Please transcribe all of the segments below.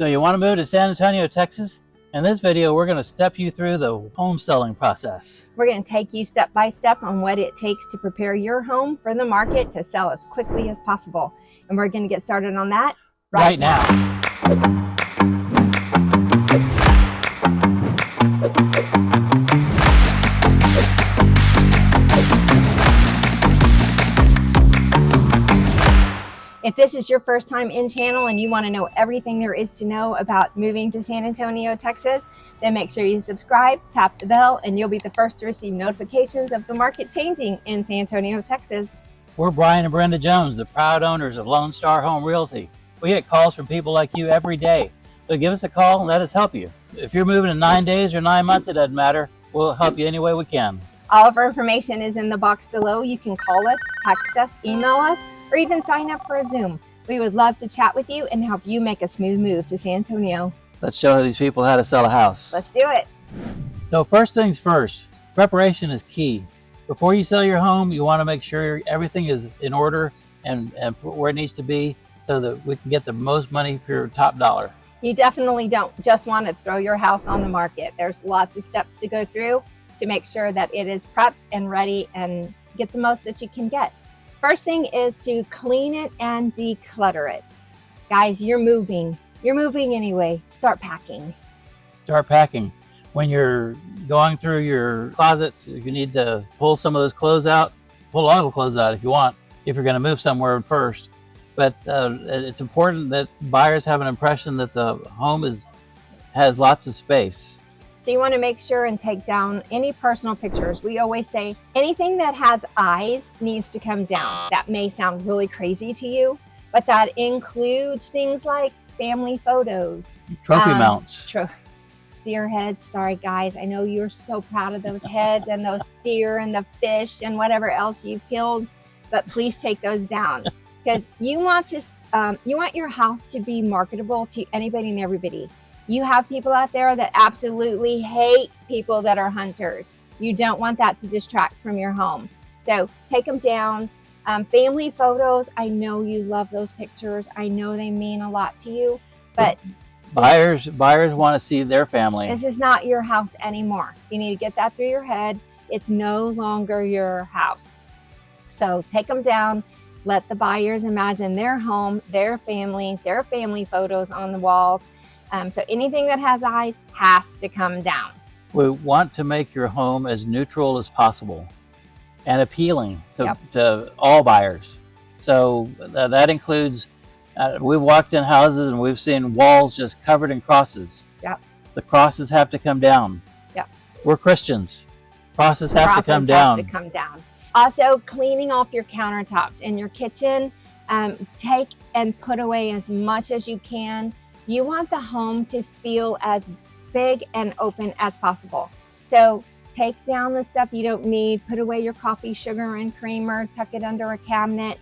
So you want to move to San Antonio, Texas? In this video, we're going to step you through the home selling process. We're going to take you step by step on what it takes to prepare your home for the market to sell as quickly as possible. And we're going to get started on that right now. If this is your first time in channel and you want to know everything there is to know about moving to San Antonio, Texas, then make sure you subscribe, tap the bell, and you'll be the first to receive notifications of the market changing in San Antonio, Texas. We're Brian and Brenda Jones, the proud owners of Lone Star Home Realty. We get calls from people like you every day. So give us a call and let us help you. If you're moving in 9 days or 9 months, it doesn't matter. We'll help you any way we can. All of our information is in the box below. You can call us, text us, email us, or even sign up for a Zoom. We would love to chat with you and help you make a smooth move to San Antonio. Let's show these people how to sell a house. Let's do it. So first things first, preparation is key. Before you sell your home, you want to make sure everything is in order and where it needs to be so that we can get the most money for your top dollar. You definitely don't just want to throw your house on the market. There's lots of steps to go through to make sure that it is prepped and ready and get the most that you can get. First thing is to clean it and declutter it. Guys, you're moving anyway. Start packing. Start packing. When you're going through your closets, if you need to pull some of those clothes out, pull all the clothes out if you want, if you're going to move somewhere first. But it's important that buyers have an impression that the home has lots of space. So you want to make sure and take down any personal pictures. We always say anything that has eyes needs to come down. That may sound really crazy to you, but that includes things like family photos. Trophy mounts. Deer heads. Sorry, guys. I know you're so proud of those heads and those deer and the fish and whatever else you've killed, but please take those down because you want your house to be marketable to anybody and everybody. You have people out there that absolutely hate people that are hunters. You don't want that to distract from your home. So take them down. Family photos, I know you love those pictures. I know they mean a lot to you, but buyers want to see their family. This is not your house anymore. You need to get that through your head. It's no longer your house. So take them down. Let the buyers imagine their home, their family photos on the walls. So anything that has eyes has to come down. We want to make your home as neutral as possible and appealing to all buyers. So that includes, we've walked in houses and we've seen walls just covered in crosses. Yep. The crosses have to come down. Yep. We're Christians. Crosses have to come down. Also, cleaning off your countertops in your kitchen. Take and put away as much as you can. You want the home to feel as big and open as possible. So take down the stuff you don't need, put away your coffee, sugar, and creamer, tuck it under a cabinet.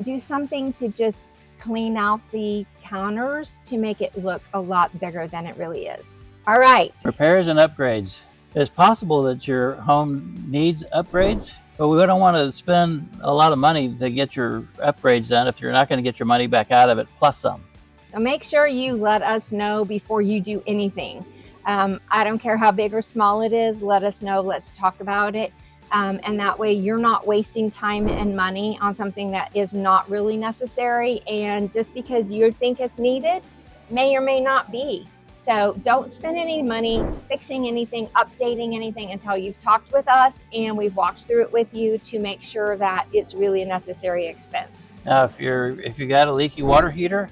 Do something to just clean out the counters to make it look a lot bigger than it really is. All right. Repairs and upgrades. It's possible that your home needs upgrades, but we don't want to spend a lot of money to get your upgrades done if you're not going to get your money back out of it plus some. So make sure you let us know before you do anything. I don't care how big or small it is, let us know, let's talk about it. And that way you're not wasting time and money on something that is not really necessary. And just because you think it's needed, may or may not be. So don't spend any money fixing anything, updating anything until you've talked with us and we've walked through it with you to make sure that it's really a necessary expense. Now, if you got a leaky water heater,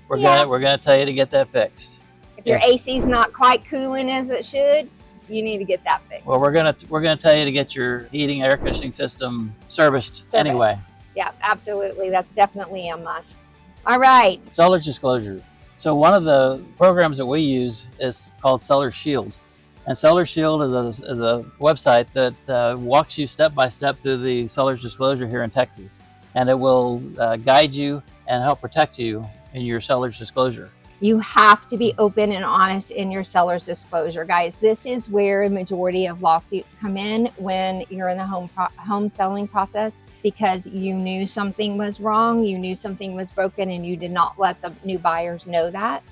we're gonna tell you to get that fixed. If your AC's not quite cooling as it should, you need to get that fixed. Well, we're gonna tell you to get your heating air conditioning system serviced anyway. Yeah, absolutely. That's definitely a must. All right. Seller's disclosure. So one of the programs that we use is called Seller Shield, and Seller Shield is a website that walks you step by step through the seller's disclosure here in Texas, and it will guide you and help protect you in your seller's disclosure. You have to be open and honest in your seller's disclosure, guys. This is where a majority of lawsuits come in when you're in the home selling process, because you knew something was wrong, you knew something was broken, and you did not let the new buyers know that.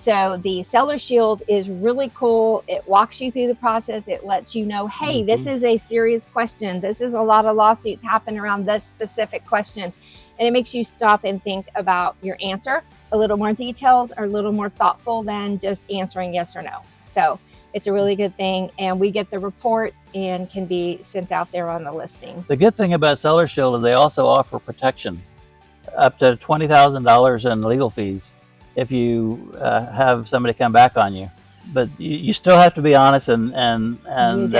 So the seller shield is really cool. It walks you through the process. It lets you know, hey, this is a serious question. This is a lot of lawsuits happen around this specific question. And it makes you stop and think about your answer a little more detailed or a little more thoughtful than just answering yes or no. So it's a really good thing. And we get the report and can be sent out there on the listing. The good thing about Seller Shield is they also offer protection up to $20,000 in legal fees if you have somebody come back on you. But you still have to be honest and be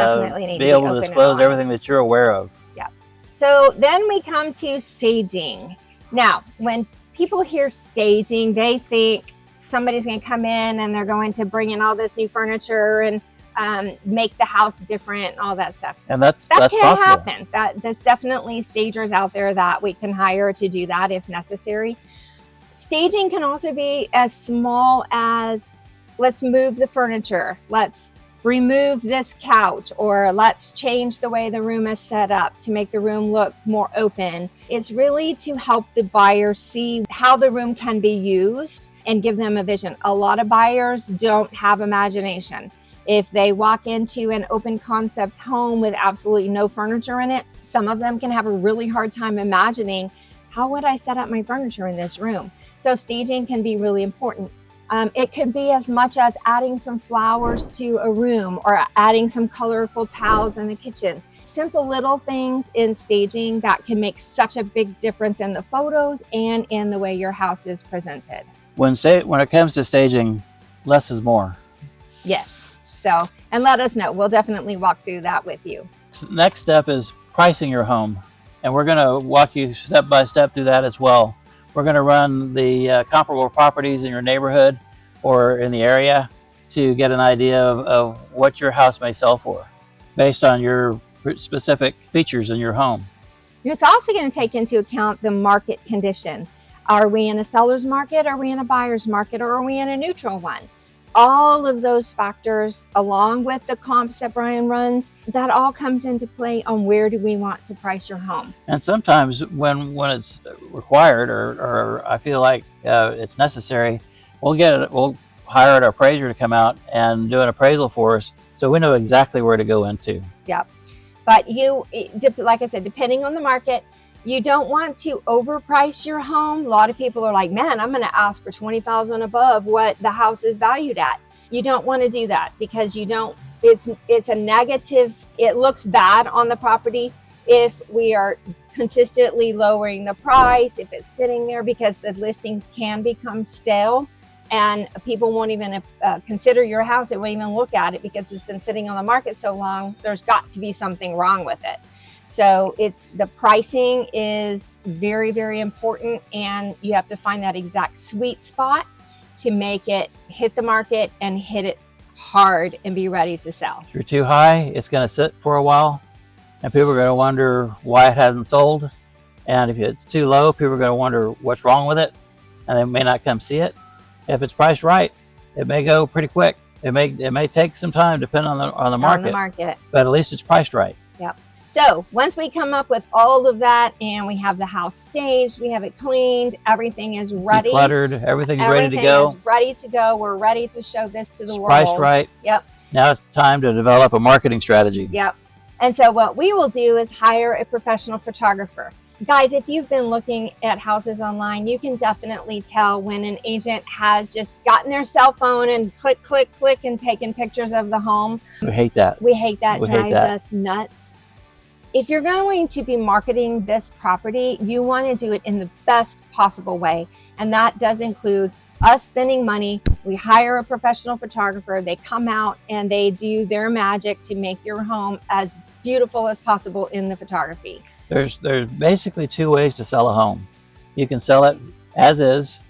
able to disclose everything that you're aware of. Yeah. So then we come to staging. Now, when people hear staging, they think somebody's going to come in and they're going to bring in all this new furniture and make the house different and all that stuff. And that's can possible. Happen. There's definitely stagers out there that we can hire to do that if necessary. Staging can also be as small as, let's move the furniture, let's remove this couch, or let's change the way the room is set up to make the room look more open. It's really to help the buyer see how the room can be used and give them a vision. A lot of buyers don't have imagination. If they walk into an open concept home with absolutely no furniture in it, some of them can have a really hard time imagining, how would I set up my furniture in this room? So staging can be really important. It could be as much as adding some flowers to a room or adding some colorful towels in the kitchen. Simple little things in staging that can make such a big difference in the photos and in the way your house is presented. When it comes to staging, less is more. Yes. So, and let us know. We'll definitely walk through that with you. Next step is pricing your home. And we're going to walk you step by step through that as well. We're going to run the comparable properties in your neighborhood or in the area to get an idea of what your house may sell for based on your specific features in your home. It's also going to take into account the market condition. Are we in a seller's market? Are we in a buyer's market? Or are we in a neutral one? All of those factors, along with the comps that Brian runs, that all comes into play on where do we want to price your home. And sometimes when it's required or I feel like it's necessary, we'll hire an appraiser to come out and do an appraisal for us so we know exactly where to go into. Yep. But like I said, depending on the market, you don't want to overprice your home. A lot of people are like, man, I'm going to ask for $20,000 above what the house is valued at. You don't want to do that because it's a negative. It looks bad on the property if we are consistently lowering the price, if it's sitting there, because the listings can become stale and people won't even consider your house. They won't even look at it because it's been sitting on the market so long. There's got to be something wrong with it. So the pricing is very, very important, and you have to find that exact sweet spot to make it hit the market and hit it hard and be ready to sell. If you're too high, it's going to sit for a while and people are going to wonder why it hasn't sold. And if it's too low, people are going to wonder what's wrong with it and they may not come see it. If it's priced right, it may go pretty quick. It may take some time depending on the market. But at least it's priced right. Yep. So once we come up with all of that and we have the house staged, we have it cleaned, everything is ready. Decluttered, everything's ready to go. Everything is ready to go. We're ready to show this to the world. Priced right. Yep. Now it's time to develop a marketing strategy. Yep. And so what we will do is hire a professional photographer. Guys, if you've been looking at houses online, you can definitely tell when an agent has just gotten their cell phone and click, click, click and taken pictures of the home. We hate that. We hate that. Drives us nuts. If you're going to be marketing this property, you want to do it in the best possible way. And that does include us spending money. We hire a professional photographer. They come out and they do their magic to make your home as beautiful as possible in the photography. There's basically two ways to sell a home. You can sell it as is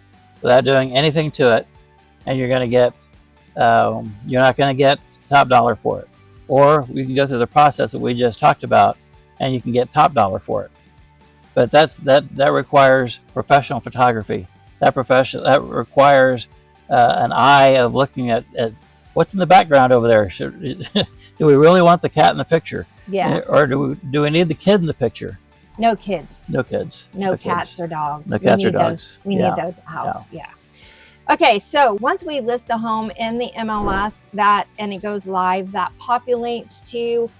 without doing anything to it, and you're going to get you're not going to get top dollar for it. Or you can go through the process that we just talked about, and you can get top dollar for it. But that requires professional photography. That requires an eye of looking at what's in the background over there. Do we really want the cat in the picture? Yeah. Or do we need the kid in the picture? No kids. No kids. No cats or dogs. No cats or dogs. We need those out. Yeah. Okay, so once we list the home in the MLS and it goes live, that populates to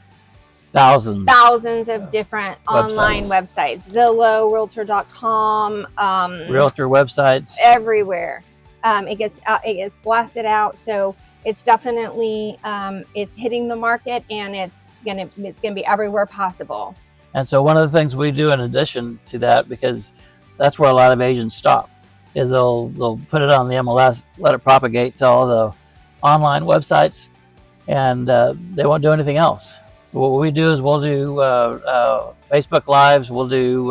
thousands of different online websites, Zillow, Realtor.com, realtor websites, everywhere. It gets blasted out, so it's definitely it's hitting the market, and it's gonna be everywhere possible. And so one of the things we do in addition to that, because that's where a lot of agents stop, is they'll put it on the MLS, let it propagate to all the online websites, and they won't do anything else. What we do is we'll do Facebook Lives, we'll do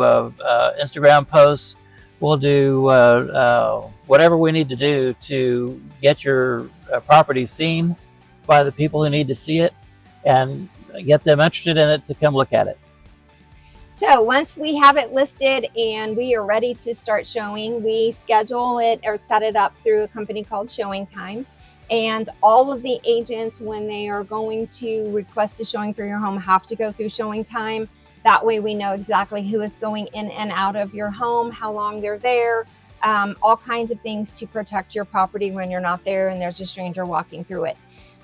Instagram posts, we'll do whatever we need to do to get your property seen by the people who need to see it and get them interested in it to come look at it. So once we have it listed and we are ready to start showing, we schedule it or set it up through a company called Showing Time. And all of the agents, when they are going to request a showing for your home, have to go through Showing Time. That way we know exactly who is going in and out of your home, how long they're there, all kinds of things to protect your property when you're not there and there's a stranger walking through it.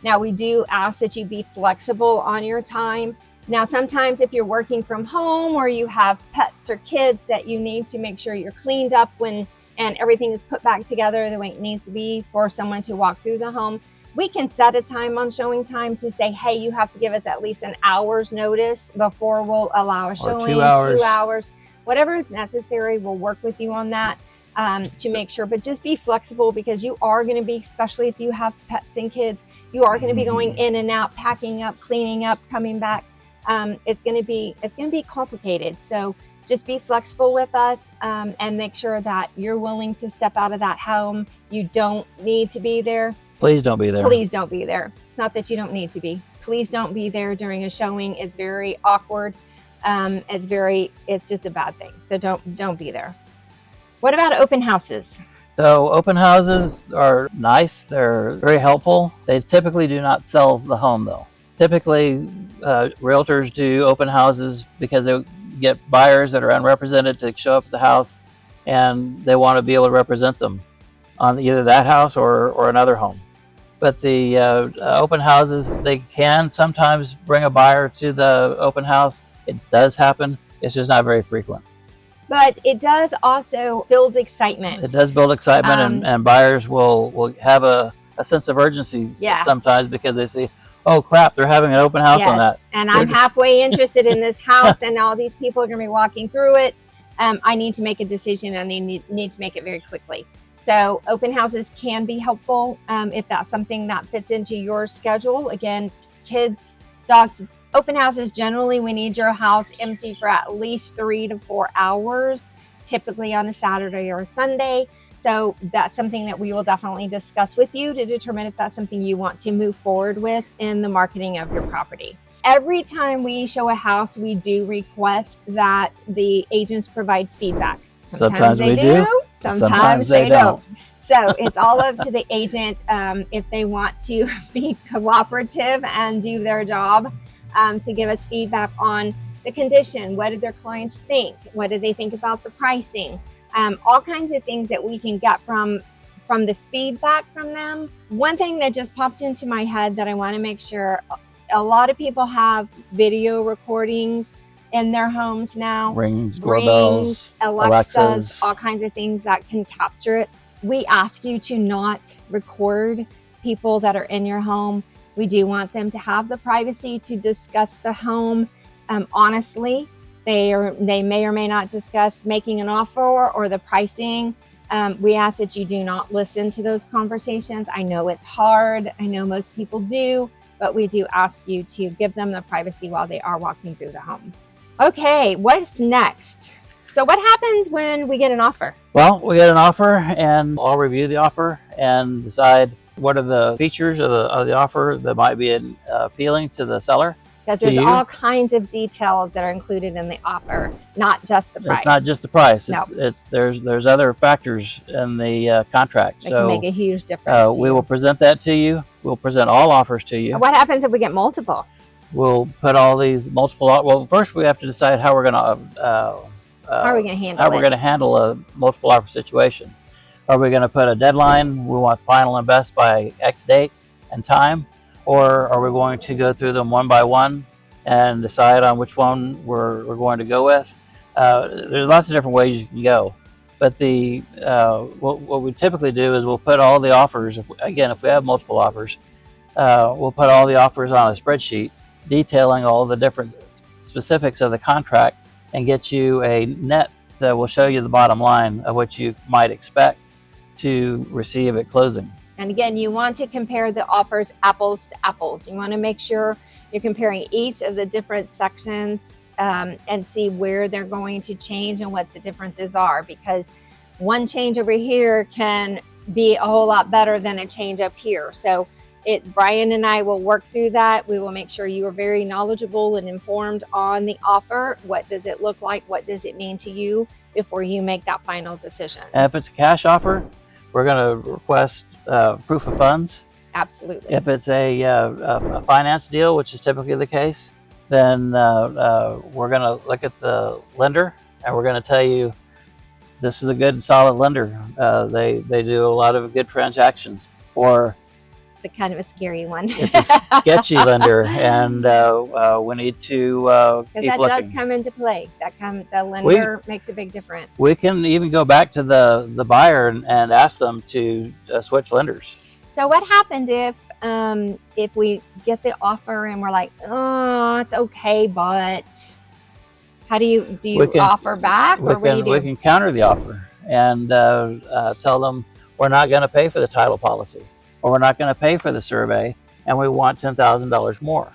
Now, we do ask that you be flexible on your time. Now, sometimes if you're working from home or you have pets or kids that you need to make sure you're cleaned up and everything is put back together the way it needs to be for someone to walk through the home, we can set a time on Showing Time to say, hey, you have to give us at least an hour's notice before we'll allow a showing, 2 hours. 2 hours, whatever is necessary. We'll work with you on that to make sure, but just be flexible, because you are going to be, especially if you have pets and kids, you are going to be going in and out, packing up, cleaning up, coming back. It's going to be complicated. So just be flexible with us and make sure that you're willing to step out of that home. You don't need to be there. Please don't be there. Please don't be there. It's not that you don't need to be. Please don't be there during a showing. It's very awkward. It's just a bad thing. So don't be there. What about open houses? So open houses are nice. They're very helpful. They typically do not sell the home though. Typically, realtors do open houses because they get buyers that are unrepresented to show up at the house, and they want to be able to represent them on either that house or another home. But the open houses, they can sometimes bring a buyer to the open house. It does happen. It's just not very frequent. But it does also build excitement. It does build excitement, and buyers will have a sense of urgency sometimes, because they see, oh crap, they're having an open house on that. And I'm halfway interested in this house, and all these people are going to be walking through it. I need to make a decision, and I need to make it very quickly. So open houses can be helpful if that's something that fits into your schedule. Again, kids, dogs, open houses, generally we need your house empty for at least 3 to 4 hours, typically on a Saturday or a Sunday. So that's something that we will definitely discuss with you to determine if that's something you want to move forward with in the marketing of your property. Every time we show a house, we do request that the agents provide feedback. Sometimes they do. Sometimes they don't. So it's all up to the agent if they want to be cooperative and do their job to give us feedback on the condition. What did their clients think? What did they think about the pricing? All kinds of things that we can get from the feedback from them. One thing that just popped into my head that I want to make sure, a lot of people have video recordings in their homes now. Rings, doorbells, Alexas, all kinds of things that can capture it. We ask you to not record people that are in your home. We do want them to have the privacy to discuss the home honestly. They may or may not discuss making an offer or the pricing. We ask that you do not listen to those conversations. I know it's hard. I know most people do, but we do ask you to give them the privacy while they are walking through the home. Okay, what's next? So what happens when we get an offer? Well, we get an offer, and I'll review the offer and decide what are the features of the offer that might be appealing to the seller. Because there's all kinds of details that are included in the offer, not just the price. It's not just the price. No. There's other factors in the contract. That can make a huge difference. We will present that to you. We'll present all offers to you. What happens if we get multiple? We'll put all these multiple. Well, first we have to decide how we're going to how are we going to handle a multiple offer situation. Are we going to put a deadline? We want final and best by X date and time, or are we going to go through them one by one and decide on which one we're going to go with? There's lots of different ways you can go, but what we typically do is we'll put all the offers. If we have multiple offers, we'll put all the offers on a spreadsheet detailing all the different specifics of the contract and get you a net that will show you the bottom line of what you might expect to receive at closing. And again, you want to compare the offers apples to apples. You want to make sure you're comparing each of the different sections and see where they're going to change and what the differences are, because one change over here can be a whole lot better than a change up here. So Brian and I will work through that. We will make sure you are very knowledgeable and informed on the offer. What does it look like? What does it mean to you before you make that final decision? And if it's a cash offer, we're going to request proof of funds. Absolutely. If it's a finance deal, which is typically the case, then we're going to look at the lender and we're going to tell you this is a good and solid lender. They do a lot of good transactions. Or it's a kind of a scary one. It's a sketchy lender, and we need to keep that looking. does come into play. The lender makes a big difference. We can even go back to the buyer and ask them to switch lenders. So what happens if we get the offer and we're like, oh, it's okay, but how do you offer back, or what do you do? We can counter the offer and tell them we're not going to pay for the title policy, or we're not going to pay for the survey, and we want $10,000 more,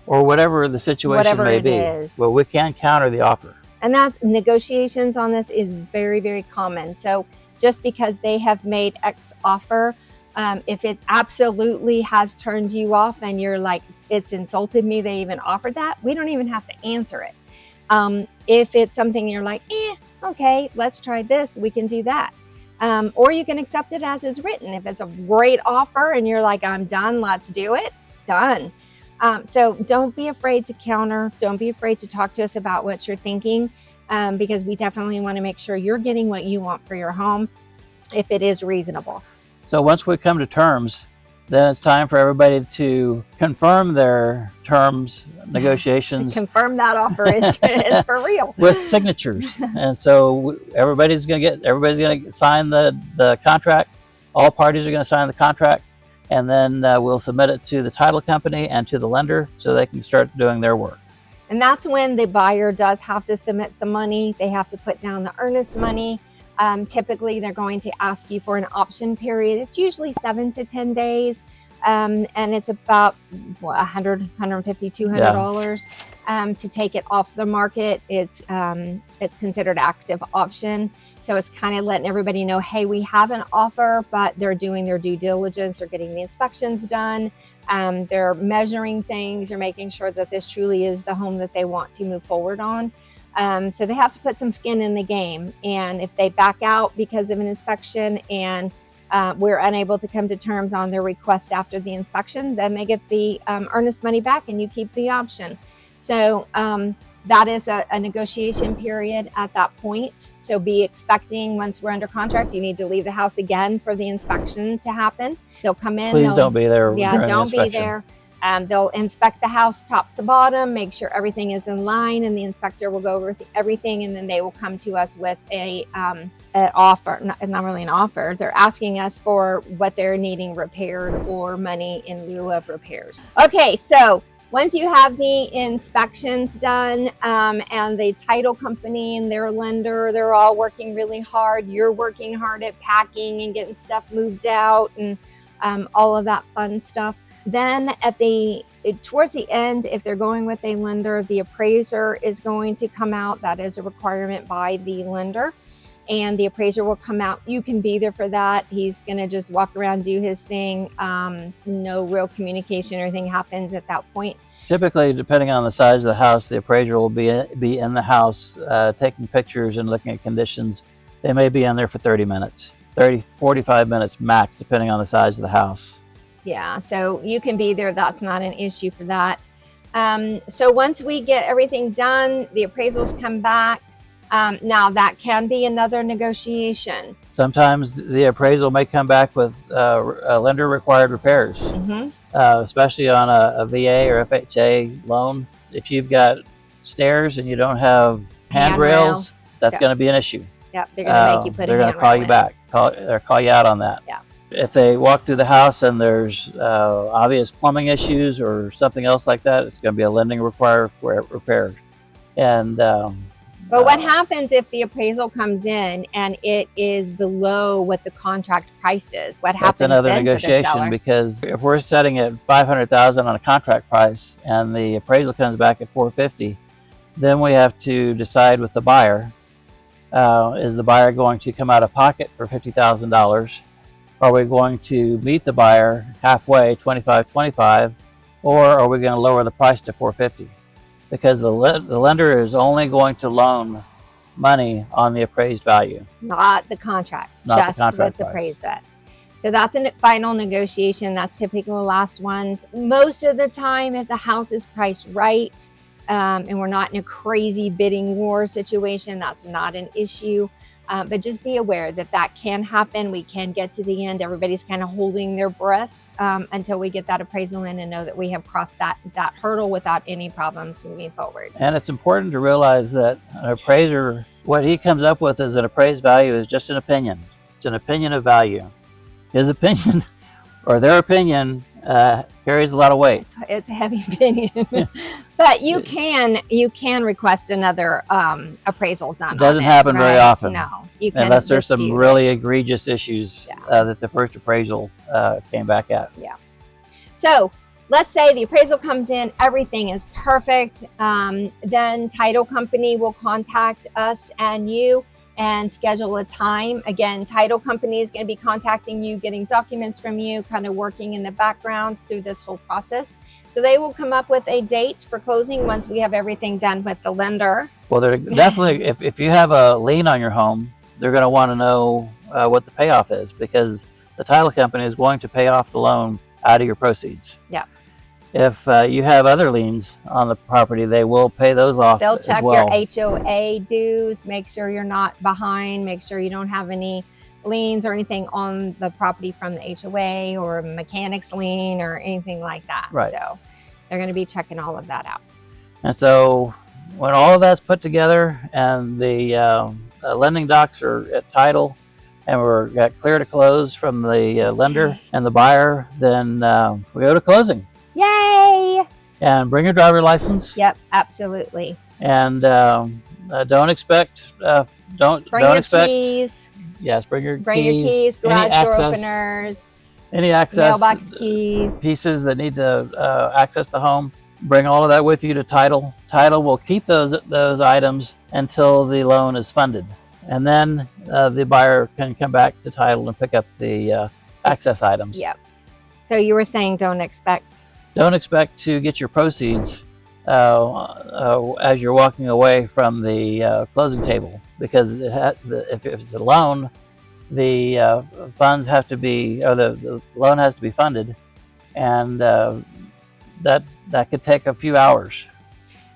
or whatever the situation may be. Well, we can counter the offer. And that's negotiations on this is very, very common. So just because they have made X offer, if it absolutely has turned you off and you're like, it's insulted me, they even offered that, we don't even have to answer it. If it's something you're like, okay, let's try this, we can do that. Or you can accept it as is written. If it's a great offer and you're like, I'm done, let's do it, done. So don't be afraid to counter. Don't be afraid to talk to us about what you're thinking, because we definitely want to make sure you're getting what you want for your home if it is reasonable. So once we come to terms, then it's time for everybody to confirm their terms, negotiations. To confirm that offer is for real. With signatures. And so everybody's going to sign the contract. All parties are going to sign the contract. And then we'll submit it to the title company and to the lender so they can start doing their work. And that's when the buyer does have to submit some money. They have to put down the earnest money. Typically, they're going to ask you for an option period. It's usually 7 to 10 days. And it's about $100, $150, $200 to take it off the market. It's considered active option. So it's kind of letting everybody know, hey, we have an offer, but they're doing their due diligence. They're getting the inspections done. They're measuring things. They're making sure that this truly is the home that they want to move forward on. So they have to put some skin in the game. And if they back out because of an inspection and we're unable to come to terms on their request after the inspection, then they get the earnest money back and you keep the option. So that is a negotiation period at that point. So be expecting, once we're under contract, you need to leave the house again for the inspection to happen. They'll come in. Please don't be there. Yeah, don't be there. They'll inspect the house top to bottom, make sure everything is in line, and the inspector will go over everything, and then they will come to us with an offer. Not really an offer. They're asking us for what they're needing repaired or money in lieu of repairs. Okay, so once you have the inspections done and the title company and their lender, they're all working really hard. You're working hard at packing and getting stuff moved out and all of that fun stuff. Then towards the end, if they're going with a lender, the appraiser is going to come out. That is a requirement by the lender. And the appraiser will come out. You can be there for that. He's going to just walk around, do his thing. No real communication or anything happens at that point. Typically, depending on the size of the house, the appraiser will be in the house taking pictures and looking at conditions. They may be in there for 30 minutes, 45 minutes max, depending on the size of the house. Yeah, so you can be there. That's not an issue for that. So once we get everything done, the appraisals come back. Now that can be another negotiation. Sometimes the appraisal may come back with lender required repairs, especially on a VA or FHA loan. If you've got stairs and you don't have handrails, that's going to be an issue. Yep, they're going to make you put a handrail in. They're going to call you back, or call you out on that. Yeah. If they walk through the house and there's obvious plumbing issues or something else like that, it's going to be a lending required repair. And but what happens if the appraisal comes in and it is below what the contract price is? What happens? That's another then negotiation, for the seller? because if we're setting at $500,000 on a contract price and the appraisal comes back at $450,000, then we have to decide with the buyer: is the buyer going to come out of pocket for $50,000? Are we going to meet the buyer halfway, 25-25, or are we going to lower the price to $450,000? Because the lender is only going to loan money on the appraised value, not the contract, just what's appraised at. So that's a final negotiation. That's typically the last ones. Most of the time, if the house is priced right, and we're not in a crazy bidding war situation, that's not an issue. But just be aware that that can happen. We can get to the end. Everybody's kind of holding their breaths until we get that appraisal in and know that we have crossed that hurdle without any problems moving forward. And it's important to realize that an appraiser, what he comes up with as an appraised value is just an opinion. It's an opinion of value. His opinion or their opinion carries a lot of weight. It's a heavy opinion. But you can request another appraisal done. It doesn't happen very often. No, you can, unless there's some really egregious issues that the first appraisal came back at. Yeah. So let's say the appraisal comes in, everything is perfect. Then title company will contact us and you and schedule a time. Again, title company is going to be contacting you, getting documents from you, kind of working in the background through this whole process. So they will come up with a date for closing once we have everything done with the lender. Well, they're definitely, if you have a lien on your home, they're going to want to know what the payoff is, because the title company is going to pay off the loan out of your proceeds. Yeah. If you have other liens on the property, they will pay those off. They'll check as well. your HOA dues, make sure you're not behind, make sure you don't have any liens or anything on the property from the HOA or mechanic's lien or anything like that. Right. So they're going to be checking all of that out. And so when all of that's put together and the lending docs are at title and we're got clear to close from the lender and the buyer, then we go to closing. Yay! And bring your driver's license. Yep, absolutely. And don't expect keys. Yes, bring your keys, garage door openers, any access, mailbox keys, pieces that need to access the home. Bring all of that with you to title. Title will keep those items until the loan is funded, and then the buyer can come back to title and pick up the access items. Yep. So you were saying don't expect to get your proceeds as you're walking away from the closing table, because if it's a loan, the funds have to be, or the loan has to be funded, and that could take a few hours.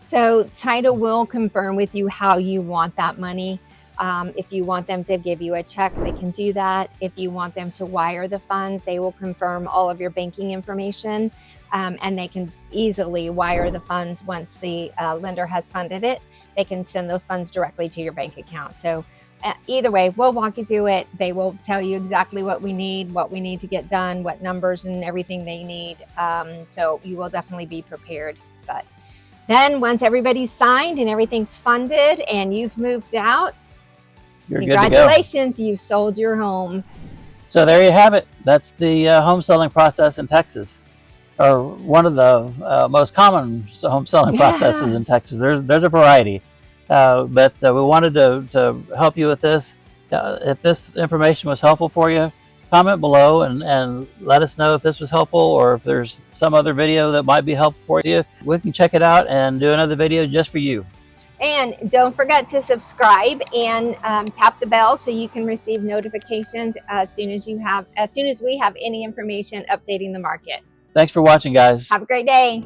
So title will confirm with you how you want that money. If you want them to give you a check, they can do that. If you want them to wire the funds, they will confirm all of your banking information, and they can easily wire the funds once the lender has funded it. They can send those funds directly to your bank account. So either way, we'll walk you through it. They will tell you exactly what we need to get done, what numbers and everything they need. So you will definitely be prepared. But then once everybody's signed and everything's funded and you've moved out, congratulations, you've sold your home. So there you have it. That's the home selling process in Texas, or one of the most common home selling processes in Texas. There's a variety, but we wanted to help you with this. If this information was helpful for you, comment below and let us know if this was helpful, or if there's some other video that might be helpful for you. We can check it out and do another video just for you. And don't forget to subscribe and tap the bell so you can receive notifications as soon as we have any information updating the market. Thanks for watching, guys. Have a great day.